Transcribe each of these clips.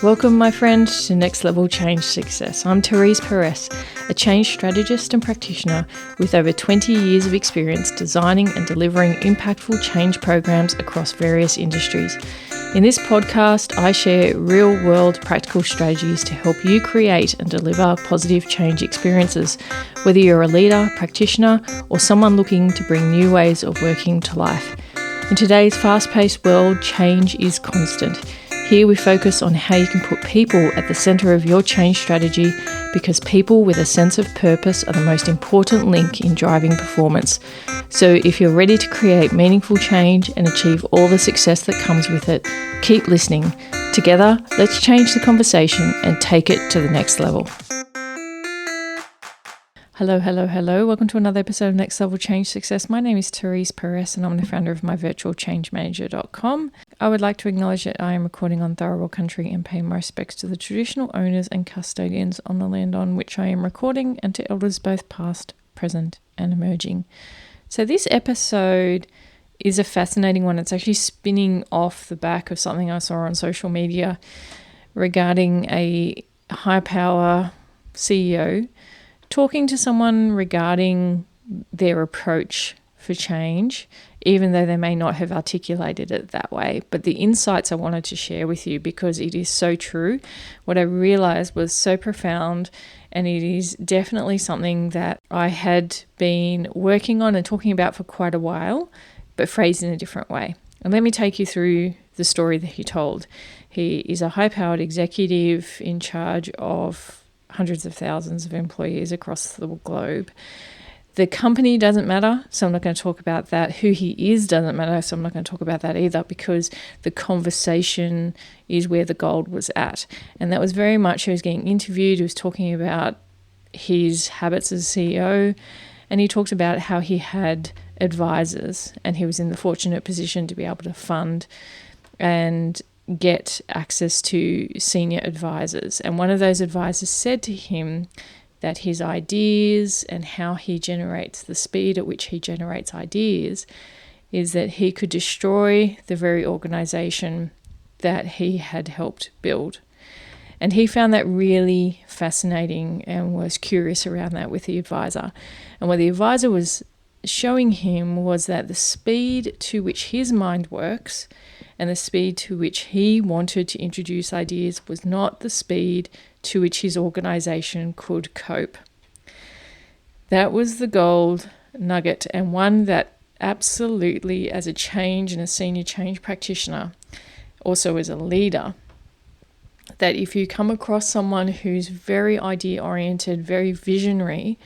Welcome, my friend, to Next Level Change Success. I'm Therese Perez, a change strategist and practitioner with over 20 years of experience designing and delivering impactful change programs across various industries. In this podcast, I share real-world practical strategies to help you create and deliver positive change experiences, whether you're a leader, practitioner, or someone looking to bring new ways of working to life. In today's fast-paced world, change is constant. Here we focus on how you can put people at the centre of your change strategy, because people with a sense of purpose are the most important link in driving performance. So if you're ready to create meaningful change and achieve all the success that comes with it, keep listening. Together, let's change the conversation and take it to the next level. Hello. Welcome to another episode of Next Level Change Success. My name is Therese Perez and I'm the founder of myvirtualchangemanager.com. I would like to acknowledge that I am recording on Dharawal country and pay my respects to the traditional owners and custodians on the land on which I am recording and to elders both past, present and emerging. So this episode is a fascinating one. It's actually spinning off the back of something I saw on social media regarding a high power CEO talking to someone regarding their approach for change, even though they may not have articulated it that way. But the insights I wanted to share with you, because it is so true. What I realized was so profound, and it is definitely something that I had been working on and talking about for quite a while, but phrased in a different way. And let me take you through the story that he told. He is a high-powered executive in charge of hundreds of thousands of employees across the globe. The company doesn't matter, so I'm not going to talk about that. Who he is doesn't matter, so I'm not going to talk about that either, because the conversation is where the gold was at. And that was very much, he was getting interviewed, he was talking about his habits as CEO, and he talked about how he had advisors, and he was in the fortunate position to be able to fund and get access to senior advisors. And one of those advisors said to him that his ideas and how he generates, the speed at which he generates ideas, is that he could destroy the very organization that he had helped build. And he found that really fascinating and was curious around that with the advisor. And what the advisor was showing him was that the speed to which his mind works and the speed to which he wanted to introduce ideas was not the speed to which his organization could cope. That was the gold nugget, and one that absolutely, as a change and a senior change practitioner, also as a leader, that if you come across someone who's very idea-oriented, very visionary,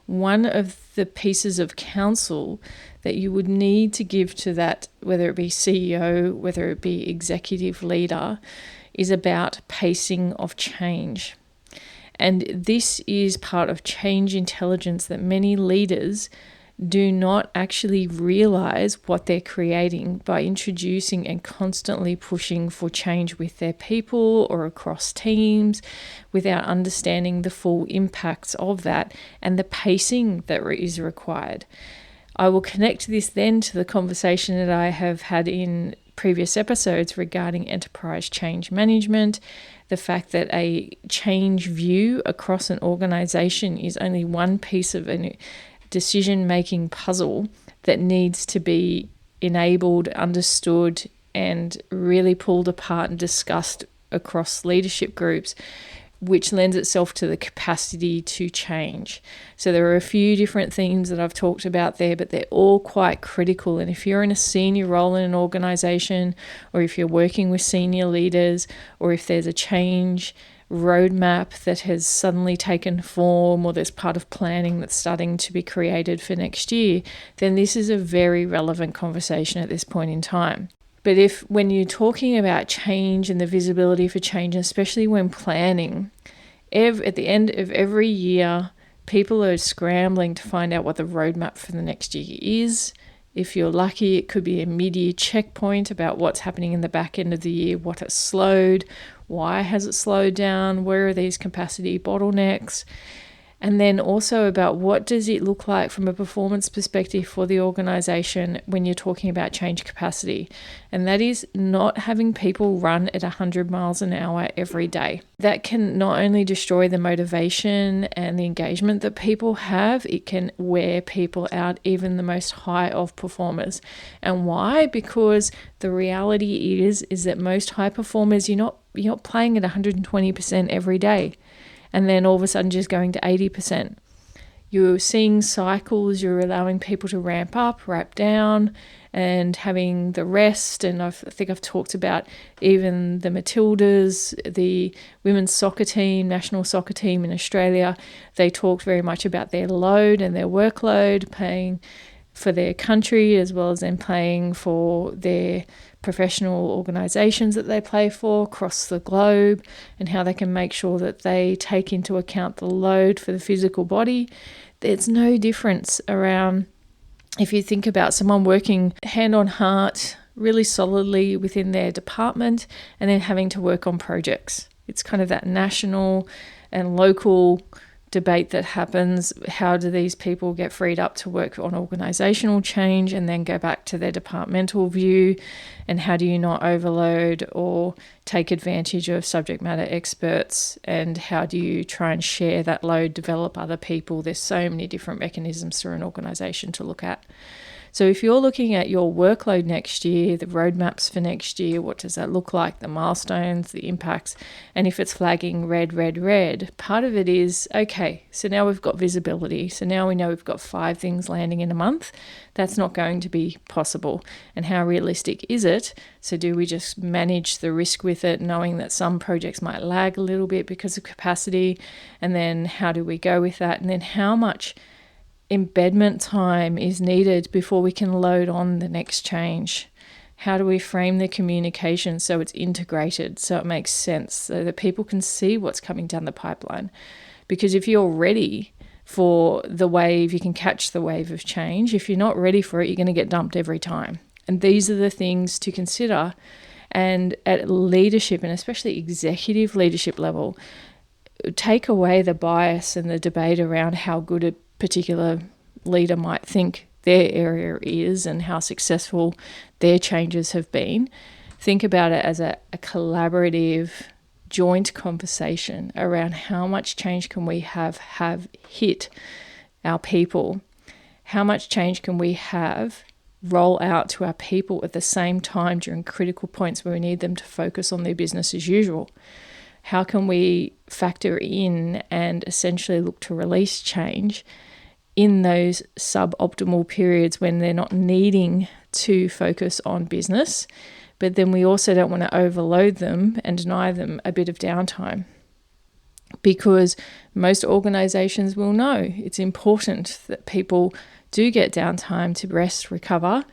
one of the pieces of counsel that you would need to give to that, whether it be CEO, whether it be executive leader, is about pacing of change. And this is part of change intelligence that many leaders do not actually realize what they're creating by introducing and constantly pushing for change with their people or across teams without understanding the full impacts of that and the pacing that is required. I will connect this then to the conversation that I have had in previous episodes regarding enterprise change management, the fact that a change view across an organization is only one piece of a decision-making puzzle that needs to be enabled, understood, and really pulled apart and discussed across leadership groups, which lends itself to the capacity to change. So there are a few different themes that I've talked about there, but they're all quite critical. And if you're in a senior role in an organization, or if you're working with senior leaders, or if there's a change roadmap that has suddenly taken form, or there's part of planning that's starting to be created for next year, then this is a very relevant conversation at this point in time. But when you're talking about change and the visibility for change, especially when planning, at the end of every year, people are scrambling to find out what the roadmap for the next year is. If you're lucky, it could be a mid-year checkpoint about what's happening in the back end of the year, what has slowed, why has it slowed down, where are these capacity bottlenecks. And then also about what does it look like from a performance perspective for the organization when you're talking about change capacity. And that is not having people run at 100 miles an hour every day. That can not only destroy the motivation and the engagement that people have, it can wear people out, even the most high of performers. And why? Because the reality is that most high performers, you're not playing at 120% every day, and then all of a sudden just going to 80%. You're seeing cycles, you're allowing people to ramp up, ramp down, and having the rest. And I think I've talked about even the Matildas, the women's soccer team, national soccer team in Australia. They talked very much about their load and their workload, paying for their country as well as then playing for their professional organisations that they play for across the globe, and how they can make sure that they take into account the load for the physical body. There's no difference around if you think about someone working hand on heart really solidly within their department and then having to work on projects. It's kind of that national and local debate that happens. How do these people get freed up to work on organisational change and then go back to their departmental view? And how do you not overload or take advantage of subject matter experts? And how do you try and share that load, develop other people? There's so many different mechanisms through an organisation to look at. So if you're looking at your workload next year, the roadmaps for next year, what does that look like, the milestones, the impacts, and if it's flagging red, part of it is, okay, so now we've got visibility. So now we know we've got 5 things landing in a month. That's not going to be possible. And how realistic is it? So do we just manage the risk with it, knowing that some projects might lag a little bit because of capacity? And then how do we go with that? And then how much embedment time is needed before we can load on the next change? How do we frame the communication so it's integrated, so it makes sense, so that people can see what's coming down the pipeline? Because if you're ready for the wave, you can catch the wave of change. If you're not ready for it, you're going to get dumped every time. And these are the things to consider. And at leadership, and especially executive leadership level, take away the bias and the debate around how good a particular leader might think their area is and how successful their changes have been. Think about it as a collaborative, joint conversation around how much change can we have hit our people? How much change can we have roll out to our people at the same time during critical points where we need them to focus on their business as usual? How can we factor in and essentially look to release change in those suboptimal periods when they're not needing to focus on business, but then we also don't want to overload them and deny them a bit of downtime? Because most organizations will know it's important that people do get downtime to rest, recover,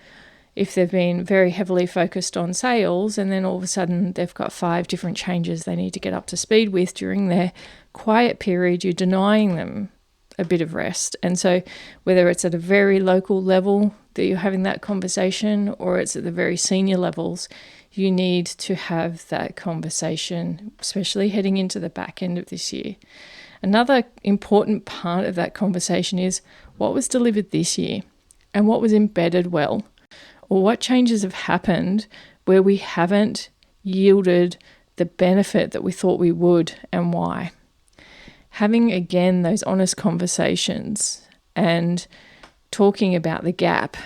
if they've been very heavily focused on sales and then all of a sudden they've got 5 different changes they need to get up to speed with during their quiet period, you're denying them a bit of rest. And so whether it's at a very local level that you're having that conversation or it's at the very senior levels, you need to have that conversation, especially heading into the back end of this year. Another important part of that conversation is what was delivered this year and what was embedded well, or what changes have happened where we haven't yielded the benefit that we thought we would and why. Having, again, those honest conversations and talking about the gap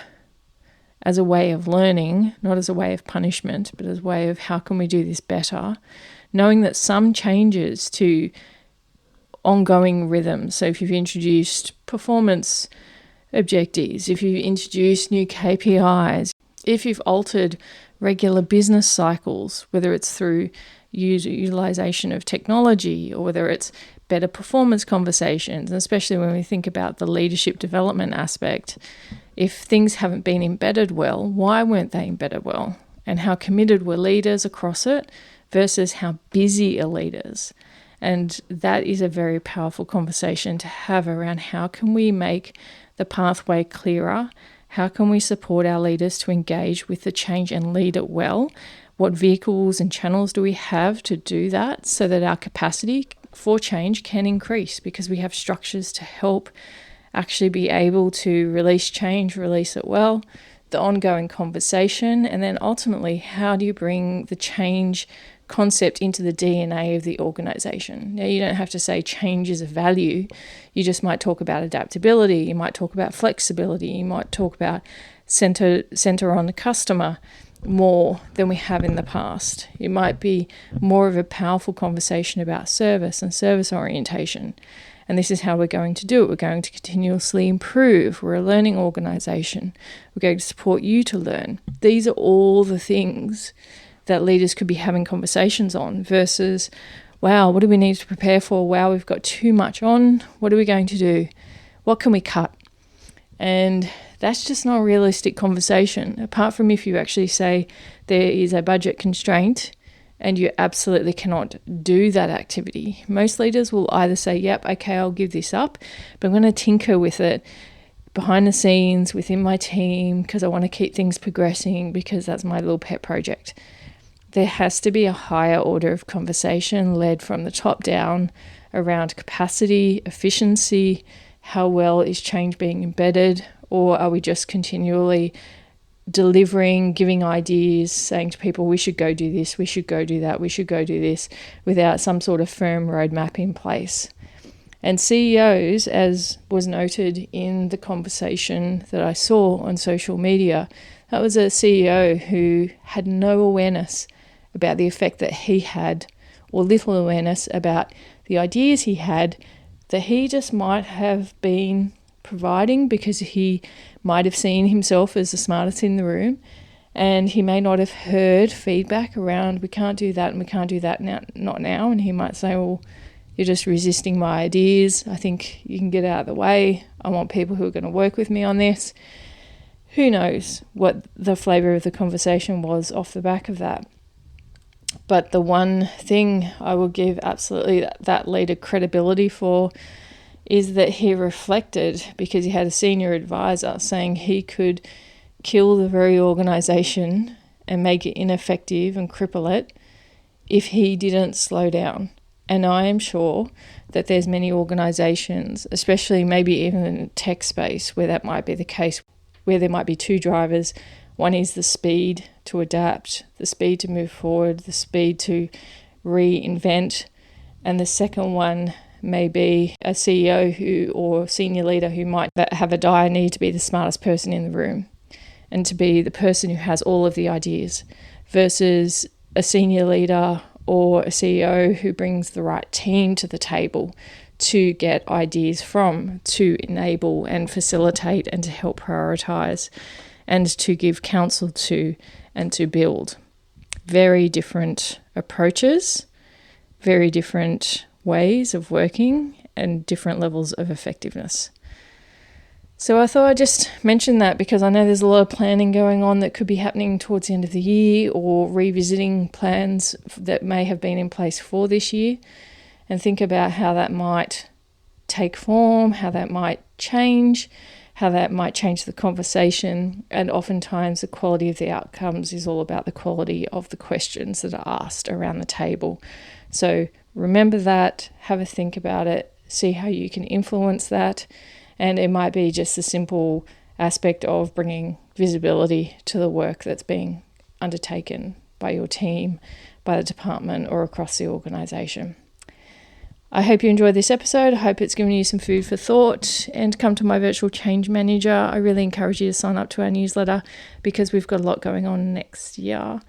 as a way of learning, not as a way of punishment, but as a way of how can we do this better, knowing that some changes to ongoing rhythms, so if you've introduced performance objectives, if you've introduced new KPIs, if you've altered regular business cycles, whether it's through utilization of technology or whether it's better performance conversations, and especially when we think about the leadership development aspect, if things haven't been embedded well, why weren't they embedded well? And how committed were leaders across it versus how busy are leaders? And that is a very powerful conversation to have around how can we make the pathway clearer? How can we support our leaders to engage with the change and lead it well? What vehicles and channels do we have to do that so that our capacity for change can increase because we have structures to help actually be able to release change, release it well, the ongoing conversation, and then ultimately, how do you bring the change concept into the DNA of the organization? Now, you don't have to say change is a value. You just might talk about adaptability. You might talk about flexibility. You might talk about center on the customer more than we have in the past. It might be more of a powerful conversation about service and service orientation. And this is how we're going to do it. We're going to continuously improve. We're a learning organization. We're going to support you to learn. These are all the things that leaders could be having conversations on versus, wow, what do we need to prepare for? Wow, we've got too much on. What are we going to do? What can we cut? And that's just not a realistic conversation, apart from if you actually say there is a budget constraint and you absolutely cannot do that activity. Most leaders will either say, yep, okay, I'll give this up, but I'm going to tinker with it behind the scenes within my team because I want to keep things progressing because that's my little pet project. There has to be a higher order of conversation led from the top down around capacity, efficiency, how well is change being embedded, or are we just continually delivering, giving ideas, saying to people, we should go do this, we should go do that, we should go do this, without some sort of firm roadmap in place. And CEOs, as was noted in the conversation that I saw on social media, that was a CEO who had no awareness about the effect that he had, or little awareness about the ideas he had that he just might have been providing because he might have seen himself as the smartest in the room, and he may not have heard feedback around, we can't do that and we can't do that now, not now. And he might say, well, you're just resisting my ideas. I think you can get out of the way. I want people who are going to work with me on this. Who knows what the flavour of the conversation was off the back of that. But the one thing I will give absolutely that leader credibility for is that he reflected, because he had a senior advisor saying he could kill the very organisation and make it ineffective and cripple it if he didn't slow down. And I am sure that there's many organisations, especially maybe even in the tech space, where that might be the case, where there might be two drivers. One is the speed to adapt, the speed to move forward, the speed to reinvent. And the second one may be a CEO who or senior leader who might have a dire need to be the smartest person in the room and to be the person who has all of the ideas, versus a senior leader or a CEO who brings the right team to the table to get ideas from, to enable and facilitate and to help prioritise and to give counsel to and to build. Very different approaches, very different ways of working, and different levels of effectiveness. So I thought I'd just mention that because I know there's a lot of planning going on that could be happening towards the end of the year, or revisiting plans that may have been in place for this year, and think about how that might take form, how that might change, how that might change the conversation. And oftentimes the quality of the outcomes is all about the quality of the questions that are asked around the table. So remember that, have a think about it, see how you can influence that. And it might be just a simple aspect of bringing visibility to the work that's being undertaken by your team, by the department, or across the organisation. I hope you enjoyed this episode. I hope it's given you some food for thought, and come to my virtual change manager. I really encourage you to sign up to our newsletter because we've got a lot going on next year.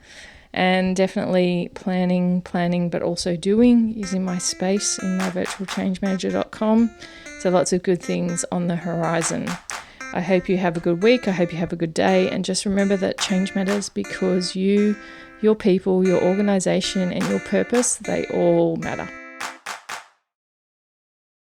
And definitely planning, but also doing is in my space in myvirtualchangemanager.com. So lots of good things on the horizon. I hope you have a good week. I hope you have a good day. And just remember that change matters, because you, your people, your organisation, and your purpose, they all matter.